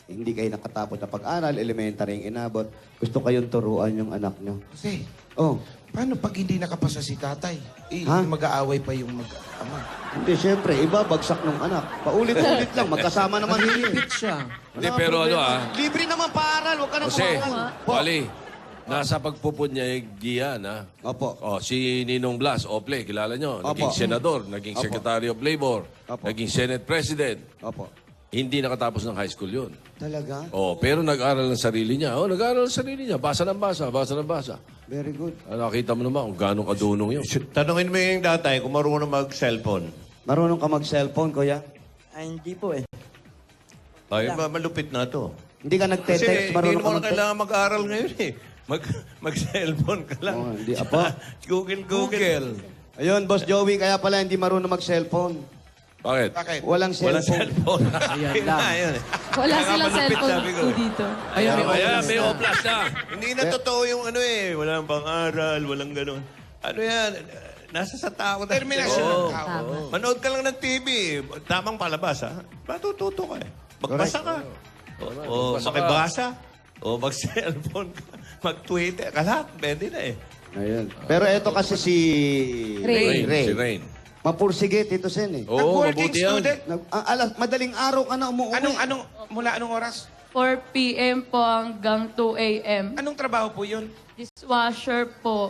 hindi kayo nakatapos na pag-aral, elementary yung inabot. Gusto kayong turuan yung anak nyo. Kasi, Oh, paano pag hindi nakapasa si tatay? Ha? Mag-aaway pa yung mag-ama. hindi, syempre, iba, bagsak ng anak. Paulit-ulit lang, magkasama naman yun. Repeat siya. Hindi, pero ano Libre naman paaral, huwag ka na Jose, kumawa. Wally, Nasa pagpupunyag yan, ha? Opo. Oh, si Ninong Blas, Ople, kilala nyo. Opo. Naging senador, naging Opo. secretary of labor, Opo. naging senate president. Opo. Hindi nakatapos ng high school yun. Talaga? Oh, pero nag-aral ng sarili niya. Oh, nag-aral ng sarili niya. Basa ng basa, basa ng basa. Very good. Nakita mo naman kung gaano kadunong yun. Tanungin mo yung tatay kung marunong mag-cellphone. Marunong ka mag-cellphone, kuya? Ay, hindi po eh. Ay, malupit na to. Hindi ka Kasi nagte-text, hindi marunong mo ka na mag-text? kailangan mag-aral ngayon eh. Mag-cellphone ka lang. Oh, hindi, apa. Google. Google. Ayun, Boss Joey, kaya pala hindi marunong mag-cellphone. Bakit? Bakit? Walang Walang cellphone. cellphone. Ayun na, yun. Wala Kaya silang malupit, cellphone sabi ko po eh. dito. Ayan, may oplas na. Hindi na totoo yung ano eh. Walang pang-aral, walang ganun. Ano yan? Nasa sa tao. Determinasyon ng Oo. tao. Tama. Manood ka lang ng TV. Tamang palabas, ha? Matututo ka eh. Magbasa ka. O Magbasa ka. makibasa. O mag-cellphone ka. Mag-Twitter. Lahat, pwede na eh. Ayun. Pero eto kasi si... Ray. Si Rain. Mapursige, Tito Sen eh. Oo, Nag-working mabuti yan. student? Madaling araw ka na umuwi. Mula anong oras? 4 p.m. po hanggang 2 a.m. Anong trabaho po yun? Dishwasher po.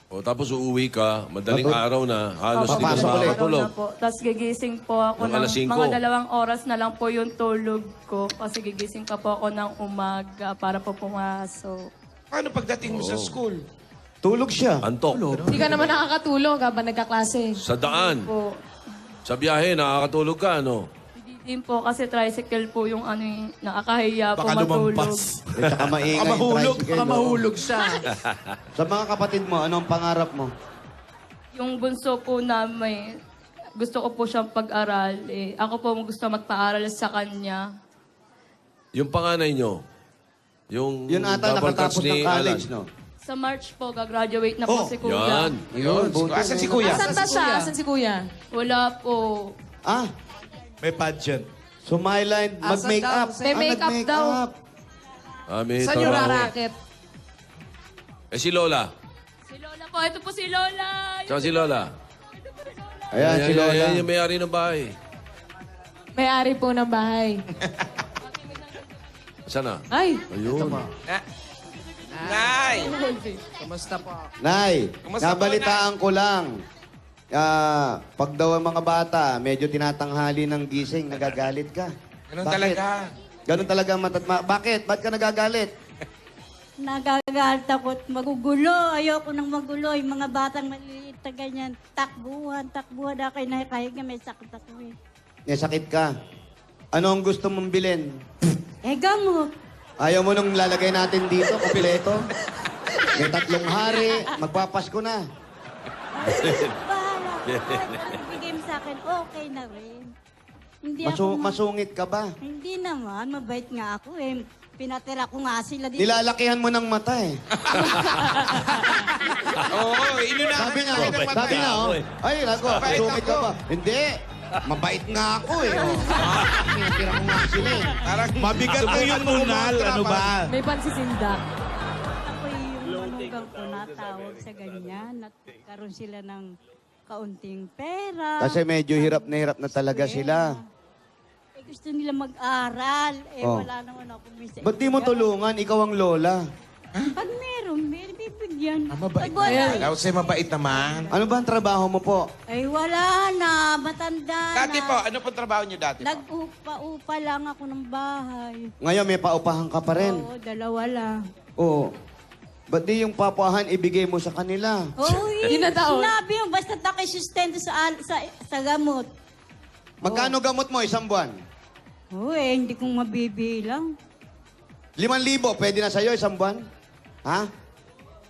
O tapos uuwi ka, madaling araw na, halos di ka Papasok ulit. makakatulog. Na po. Tapos gigising po ako Ng ng alas 5. mga 2 oras na lang po yung tulog ko. Kasi gigising pa po ako ng umaga para po pumasok. Paano pagdating mo sa school? Tulog siya. Antok. Hindi ka naman nakakatulog habang nagkaklase. Sa daan. Po. Sa biyahe, nakakatulog ka, ano? Hindi din po kasi tricycle po yung ano yung nakakahiya po Baka matulog. lumampas. At saka maingay yung tricycle, Baka no? mahulog siya. Sa mga kapatid mo, anong pangarap mo? Yung bunso po namin, gusto ko po siyang pag-aral. Eh, ako po gusto magpa-aral sa kanya. Yung panganay nyo, yung Yun ata double nakatapos cuts ni ng college, Alan. no? Sa March po, gagraduate na po si Kuya. Yan. Ayun, buti. Asan si Kuya? Asan ba siya? Asan si Kuya? Wala po. Ah, May pageant. so Myline, mag-make-up. May make-up daw. May Saan yung trabaho. racket? Eh si Lola. Si Lola po, ito po si Lola. Tsaka si Lola. Ayan, si Lola. Yan yung may-ari ng bahay. May-ari po ng bahay. Saan na? Ay, Ayun. Nay! Nay, Kumusta po, nabalitaan ko lang. Pag daw ang mga bata, medyo tinatanghali ng gising, nagagalit ka. Ganun Bakit? talaga. Ganun talaga ang Bakit? Ba't ka nagagalit? Nagagalit ako at magugulo. Ayoko nang magulo. Yung mga batang maliliit na ganyan. Takbuhan na kayo nakikahig na may sakit ako eh. May sakit ka. Ano ang gusto mong bilhin? Eh, gamot. Ayaw mo nung lalagay natin dito, kompleto? May 3 hari, magpapasko na. Bahala. Kahit bigay mo sa akin, okay na rin. Hindi ako Masungit ka ba? Hindi naman. Mabait nga ako eh. Pinatira ko nga sila dito. Nilalakihan mo ng mata eh. Oo, inunahan Sabi nga, ka ng mata. sabi nga, oh. Ay, ako, Mabait masungit ka ako. ba? Hindi. Mabait nga ako eh. Oh. Pinatira ko nga sila eh. Parang Mabigat na yung nunal. Ano ba? may pansisinda. Ako yung manugang ko natawag sa ganyan. Nagkaroon sila ng kaunting pera. Kasi medyo hirap na talaga sila. Eh, gusto nila mag-aral. Eh, Oh. wala naman ako minsan. Ba't di mo tulungan? Ikaw ang lola. Pag meron, may bibigyan. mabait Pag wala, Daw siya mabait naman. Ano ba ang trabaho mo po? ay wala na. Matanda Dati na. po, ano pong trabaho niyo dati po? Nag-upa-upa lang ako ng bahay. Ngayon may paupahan ka pa rin. Oo, 2 lang. Oo. Ba't di yung papahan ibigay mo sa kanila? Uy, Yun na daw. sinabi mo, basta nakisustento sa gamot. Magkano gamot mo isang buwan? Uy, hindi kong mabibilang. 5,000, pwede na sa'yo isang buwan? Ha?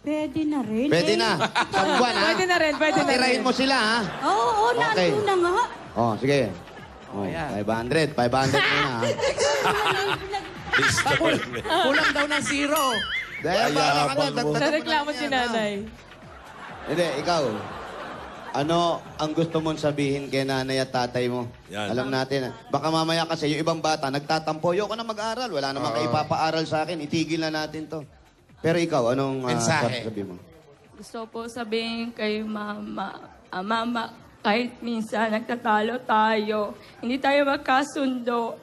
Pwede na rin. Pwede eh. na. Isang buwan, ha? Pwede na rin, pwede na rin. Tirahin mo sila, ha? Oo, Okay. nandun na nga. Oh, sige. Oh, 500 muna, ha? Kulang daw ng zero. Dahil bala ka na, dagdagan mo na Nareklamo yan, si ha? nanay. Hindi, ikaw. Ano ang gusto mong sabihin kay nanay at tatay mo? Yan. Alam natin. Baka mamaya kasi yung ibang bata nagtatampo. Ayoko na mag-aral. Wala namang kayo ipapaaral sa akin. Itigil na natin to. Pero ikaw, anong Mensahe. sabi mo? Gusto po sabihin kay mama, mama, kahit minsan nagtatalo tayo, hindi tayo magkasundo.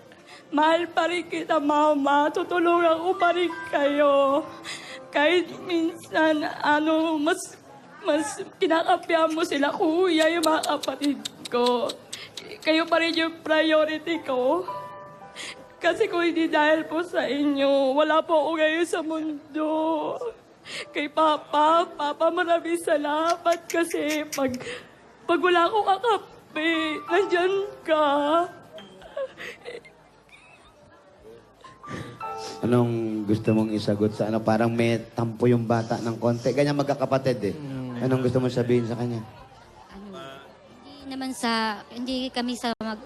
Mahal pa rin kita, mama. Tutulungan ko pa rin kayo. kahit minsan, mas kinakapihan mo sila, kuya, yung mga kapatid ko. Kayo pa rin yung priority ko. Kasi kung hindi dahil po sa inyo, wala po ako ngayon sa mundo. Kay Papa, maraming salamat kasi pag wala akong kakape, nandyan ka. Anong gusto mong isagot sa ano? Parang may tampo yung bata ng konti. Ganyan magkakapatid eh. Anong gusto mong sabihin sa kanya? Hindi kami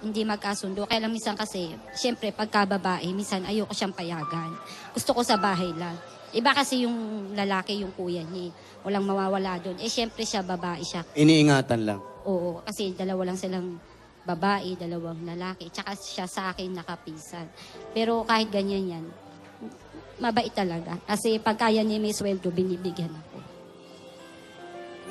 hindi magkasundo. Kaya lang minsan kasi, siyempre, pagka babae, minsan ayoko siyang payagan. Gusto ko sa bahay lang. Iba kasi yung lalaki, yung kuya niya. Walang mawawala doon. Siyempre siya, babae siya. Iniingatan lang. Oo, kasi dalawa lang silang babae, dalawang lalaki. Tsaka siya sa akin nakapisan. Pero kahit ganyan yan, mabait talaga. Kasi pagkaya niya may sweldo, binibigyan ako.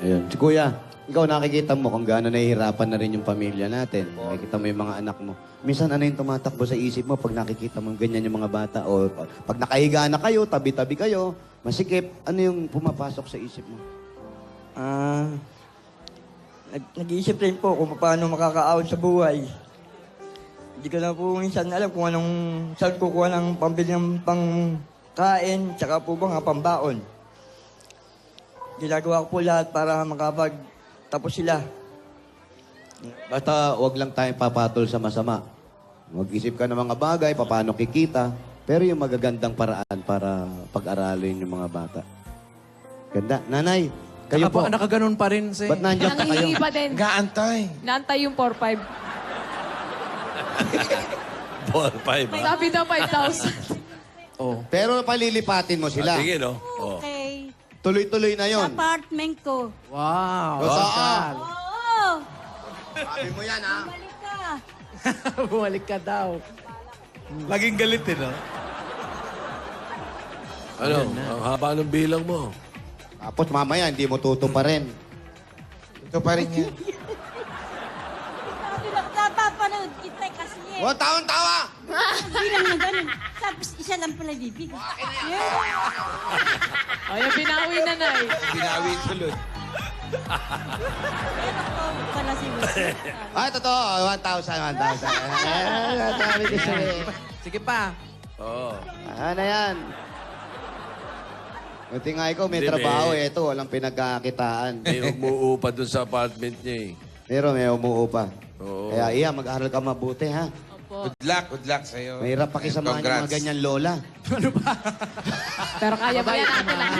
Ayun. Si Kuya, ikaw nakikita mo kung gaano nahihirapan na rin yung pamilya natin. Nakikita mo yung mga anak mo. Minsan ano yung tumatakbo sa isip mo pag nakikita mo ganyan yung mga bata o pag nakahiga na kayo, tabi-tabi kayo, masikip, ano yung pumapasok sa isip mo? Nag-iisip rin po kung paano makakaahon sa buhay. Hindi ko na po minsan alam kung saan kukuha ng pambili ng pangkain, tsaka po ba nga pambaon. Ginagawa ko po lahat para makapagtapos sila. Basta wag lang tayong papatol sa masama. Mag-isip ka ng mga bagay, paano kikita, pero yung magagandang paraan para pag-aralin yung mga bata. Ganda. Nanay, kayo po. Nakaganon pa rin si... Ba't nandiyan pa kayo? Nangihingi pa din. Gaantay. Naantay yung 4-5. 4-5, ha? Sabi daw 5,000. Pero palilipatin mo sila. Sige, no? Oh. Okay. Tuloy-tuloy na Sa yon. apartment ko. Wow. Oo! Sabi mo yan, ha? Balik ka. Bumalik ka daw. Laging galit eh, no? Ano? Ang haba ng bilang mo. Tapos mamaya, hindi mo tutuparin. Ito pa rin yan. Sabi na, napapanood kita kasi eh. O, tawang-tawa! Hindi lang na ganun. Tapos isa lang pala bibig. O, yung binawi na, Nay. Binawi tulad. Pero ko pala si Lucy. Ay, totoo. 1,000. Sabi ko sa'yo. Sige pa. Oo. Ano yan? Buti nga ikaw, may Hindi, trabaho may- eh. Ito, walang pinagkakitaan. May umuupa doon sa apartment niya, eh. Pero may umuupa. Oo. Kaya iya, mag-aral ka mabuti, ha? Good luck sa'yo. Mahirap pakisamahan yung mga Congrats. ganyan lola. Pero kaya ba yan natin lang?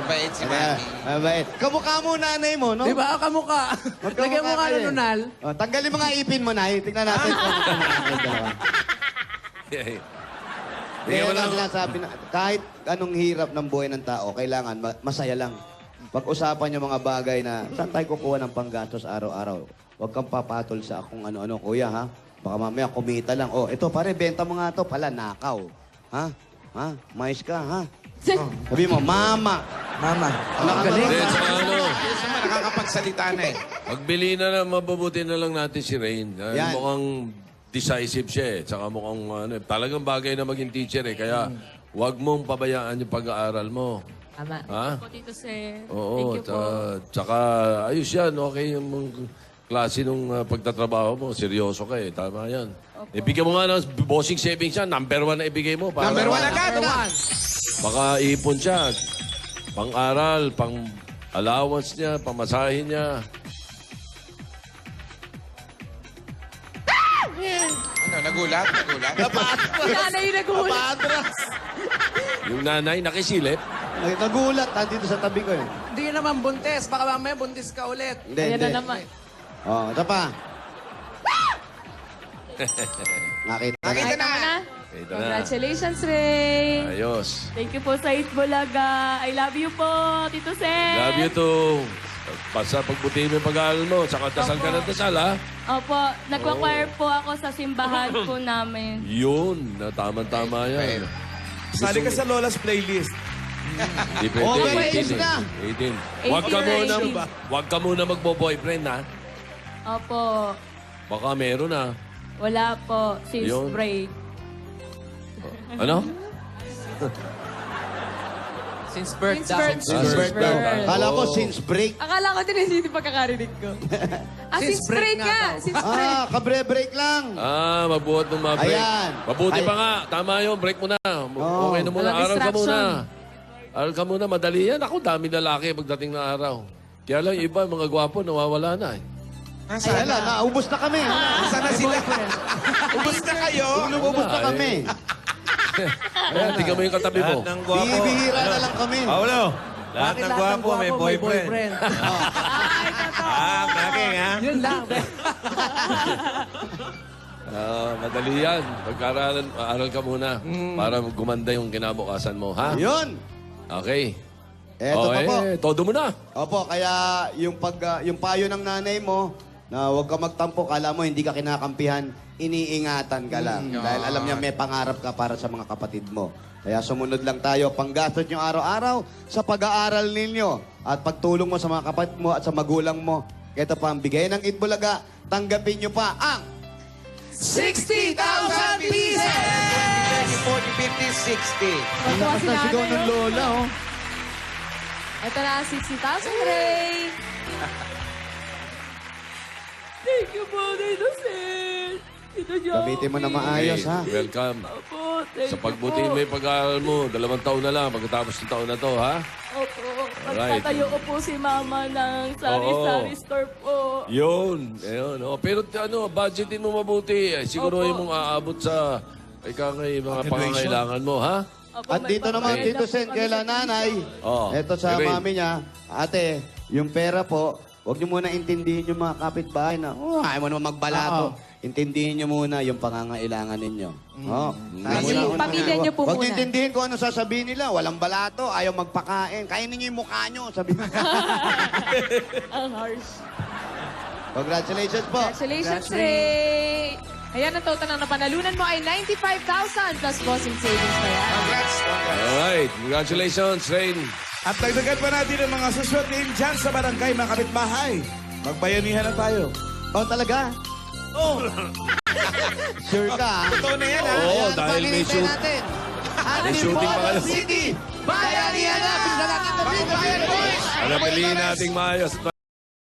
Mabait si Kaya, Mami. mabait. Kamukha mo nanay mo, no? Di ba? Kamukha. Lagyan mo nga kayo ng eh. nunal. O, tanggalin mga ipin mo, nay. Tingnan natin kung kamukha kayo dalawa. Tingnan mo lang. Sinasabi na, kahit anong hirap ng buhay ng tao, kailangan masaya lang. Pag-usapan yung mga bagay na saan tayo kukuha ng panggastos araw-araw. Huwag kang papatol sa akong ano-ano, kuya, ha? Baka mamaya kumita lang. Oh, ito pare, benta mo nga to. Pala, nakaw. Ha? Ha? Mais ka, ha? Oh, sabi mo, mama. Mama. Hindi, tsaka ano, Kasi naman nakakapagsalita na eh. pagbili na lang, mabubuti na lang natin si Rain. Yan. Mukhang decisive siya, eh. Tsaka mukhang, talagang bagay na maging teacher, eh. Kaya, huwag mong pabayaan yung pag-aaral mo. Tama. Ha? Po, Tito Sen. Oo, Thank you po. tsaka ayos yan. Okay yung klase nung pagtatrabaho mo. Seryoso ka, eh. Tama yan. Ibigay mo nga ng bossing savings yan. Number 1 na ibigay mo. Para Number 1 agad. Baka ipon siya. Pang-aral, pang-allowance niya, pamasahin niya. Ano, nagulat? Nanay yung nagulat. Yung nanay, nakisilip. Nagulat, nandito sa tabi ko, eh. Hindi naman buntis. Baka mamaya buntis ka ulit. Hindi, Ayan hindi. na naman. Oh, ito pa. Nakita na. Nakita na. Tama na? Ito na. Congratulations, Ray. Ayos. Thank you po sa Itbulaga. I love you po, Tito Sen. Love you too. Basta pagbutihin mo yung pag-aaral mo. Tsaka dasal ka ng dasal, ha? Opo, nagwa-choir po ako sa simbahan po namin. Yun. Tama-tama yan. Sali ka sa Lola's playlist. Hindi pwede. Over 18 age eh. na. 18. Huwag ka 18. muna magbo-boyfriend, ha? Opo, Baka meron, ha? wala po, since Yun. break. Ano? Since birth Since birth. Since birth. Kala ko Oo. since break. Akala ko din hindi pagkakarinig ko. Since break nga. Since break. Kabre-break lang. Magbuhat ng mga break. Ayan. Mabuti Ay- pa nga. Tama yun. Break mo na. Oo. Okay na muna. Walang Aral ka muna. distraction. Aral ka muna. Madali yan. Ako, dami lalaki pagdating ng araw. Kaya lang, yung iba, mga gwapo, nawawala na eh. Kaya lang, naubos na kami. Saan na sila? Ubus na kayo? Ubos na kami. Kaya, tingnan mo yung katabi mo. Lahat ng gwapo. Bibihira na lang kami. Paulo, lahat ng gwapo may boyfriend. Kaking ha? Yun lang. Madali yan. Pag-aralan, aral ka muna para gumanda yung kinabukasan mo, ha? Yun. Okay. Eto pa po. Todo mo na. Opo, kaya yung payo ng nanay mo na huwag ka magtampo, kala mo hindi ka kinakampihan, iniingatan ka lang. Dahil alam niya may pangarap ka para sa mga kapatid mo. Kaya sumunod lang tayo, panggastos nyo araw-araw sa pag-aaral ninyo at pagtulong mo sa mga kapatid mo at sa magulang mo. Ito pa ang bigay ng Itbulaga, tanggapin nyo pa ang 60,000 pieces! 40, 50, 60. Natuwa si Basta sigaw ng nanay. lola, oh. Ito na ang 60,000, Ray. Thank you po, Tito Sen. Tito Joe. Gamitin mo na maayos, ha? Welcome. Opo, thank Sa you pagbutihin po. mo yung pag-aaral mo, 2 taon na lang pagkatapos ng taon na to, ha? Opo. Alright. Magtatayo ko po si Mama ng sari-sari store po. Yun. Ayun. Oh, pero budgetin mo mabuti. Siguro Opo. yung mong aabot sa mga pangangailangan mo, ha? Opo, At dito naman, magpapabayad Tito na po Sen, kami kaila sa nanay. Oo. Eto sa Irene. mami niya, ate, yung pera po, huwag niyo muna intindihin yung mga kapitbahay na, ayaw mo naman magbalato. Intindihin niyo muna yung pangangailangan ninyo. Oh. Pamilya niyo po Huwag niyo muna. intindihin kung ano sasabihin nila. Walang balato, ayaw magpakain. Kainin niyo yung mukha niyo, sabi Ang harsh. Congratulations po. Congratulations, Ray. Ayan, ang total ng napanalunan mo ay 95,000 plus bossing savings pa yan. Congrats. Alright. Congratulations, Rain. At dagdagan pa natin ang mga susunod game dyan sa barangay, mga kapitbahay. Magbayanihan na tayo. Oh, talaga? Oh, Sure ka, ha? Totoo na yan, ha? Oo, Ayan, dahil may pag-inintay shoot. natin. May shooting pa kayo. City! Bayanihan na! Bilisan natin ito. Bayan, boys! Alam, piliin nating maayos.